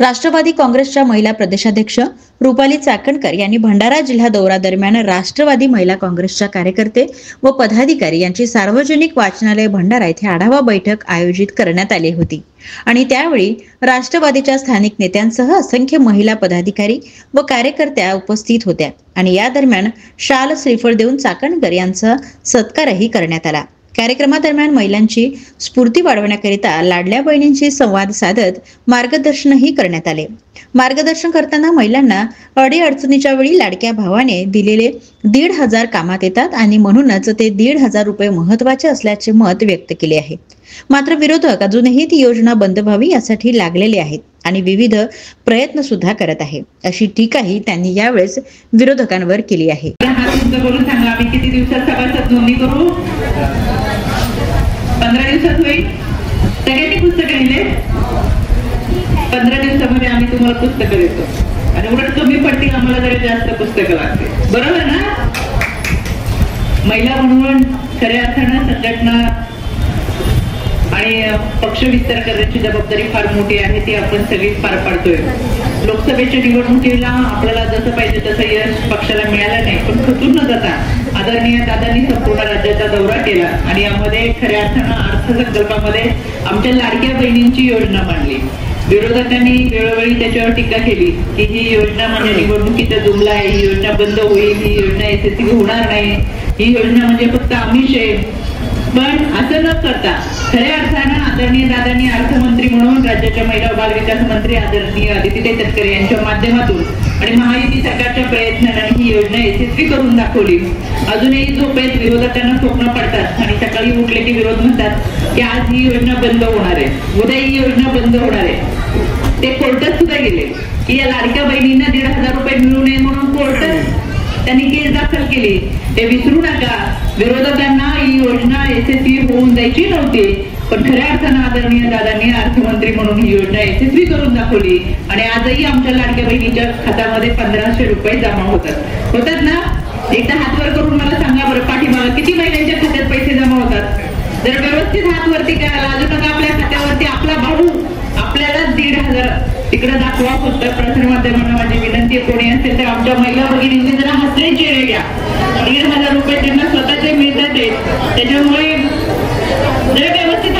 राष्ट्रवादी काँग्रेसच्या महिला प्रदेशाध्यक्ष रुपाली चाकणकर यांनी भंडारा जिल्हा दौरा दरम्यान राष्ट्रवादी महिला काँग्रेसच्या कार्यकर्ते व पदाधिकारी यांची सार्वजनिक वाचनालय भंडारा येथे आढावा बैठक आयोजित करण्यात आली होती आणि त्यावेळी राष्ट्रवादीच्या स्थानिक नेत्यांसह असंख्य महिला पदाधिकारी व कार्यकर्त्या उपस्थित होत्या आणि या दरम्यान शाल श्रीफळ देऊन चाकणकर यांचा सत्कारही करण्यात आला। कार्यक्रमादरम्यान महिलांची स्फूर्ती वाढवण्याकरिता लाडल्या बहिणींशी संवाद साधत मार्गदर्शनही करण्यात आले। मार्गदर्शन करताना महिलांना अडीअडचणीच्या वेळी लाडक्या भावाने दिलेले 1,500 कामात येतात आणि म्हणूनच ते 1,500 रुपये महत्त्वाचे असल्याचे मत व्यक्त केले आहे। मात्र विरोधक अजूनही ती योजना बंद व्हावी यासाठी लागलेले आहेत आणि विविध प्रयत्न सुद्धा करत आहे, अशी टीकाही त्यांनी यावेळेस विरोधकांवर केली आहे। किती दिवसात सभासद नोंदणी करू? 15 दिवसात होईल। सगळ्यांनी पुस्तकं लिहिले। 15 दिवसामध्ये आम्ही तुम्हाला पुस्तकं देतो आणि उलट कमी पडतील आम्हाला जरा जास्त पुस्तकं लागतील, बरोबर ना? महिला म्हणून खऱ्या अर्थानं संघटना आणि पक्ष विस्तार करण्याची जबाबदारी फार मोठी आहे, ती आपण सगळीच पार पाडतोय। लोकसभेच्या निवडणुकीला आपल्याला जसं पाहिजे तसं यश पक्षाला मिळालं नाही, पण खचून न जाता आदरणीय दादांनी संपूर्ण राज्याचा दौरा केला आणि यामध्ये खऱ्या अर्थानं अर्थसंकल्पामध्ये आमच्या लाडक्या बहिणींची योजना मांडली। विरोधकांनी वेळोवेळी त्याच्यावर टीका केली की ही योजना म्हणजे निवडणुकीचा जुमला आहे, ही योजना बंद होईल, ही योजना यशस्वी होणार नाही, ही योजना म्हणजे फक्त आमिष आहे। पण असं न करता खऱ्या अर्थानं आदरणीय दादांनी अर्थमंत्री म्हणून राज्याच्या महिला व बाल विकास मंत्री आदरणीय अदिती तटकरे यांच्या माध्यमातून आणि महायुती सरकारच्या प्रयत्नाने ही योजना यशस्वी करून दाखवली। अजूनही झोपेत विरोधकांना स्वप्न पडतात आणि सकाळी उठले की विरोध म्हणतात की आज ही योजना बंद होणार आहे, उद्या ही योजना बंद होणार आहे। ते कोर्टात सुद्धा गेले की या लाडक्या बहिणींना 1,500 रुपये मिळू नये म्हणून कोर्टात त्यांनी केस दाखल केली। ते विसरू नका, विरोधकांना ही योजना यशस्वी होऊन द्यायची नव्हती, पण खऱ्या अर्थानं आदरणीय दादांनी अर्थमंत्री म्हणून ही योजना यशस्वी करून दाखवली आणि आजही आमच्या लाडक्या बहिणीच्या खात्यामध्ये 1,500 रुपये जमा होतात ना? एकदा हात वर करून मला सांगा बरं, पाठीमागं किती महिलांच्या खात्यात पैसे जमा होतात? जर व्यवस्थित हात वरती करायला लाजू नका आपल्या खात्यावरती आपला भाऊ आपल्याला 1,500 तिकडे दाखवा। फक्त प्रसार माध्यमांना माझी विनंती आहे, कोणी असेल तर आमच्या महिला भगिनींनी जरा हसले चेहरे घ्या। 1,500 रुपये त्यांना स्वतःचे मिळतात, त्याच्यामुळे जर व्यवस्थित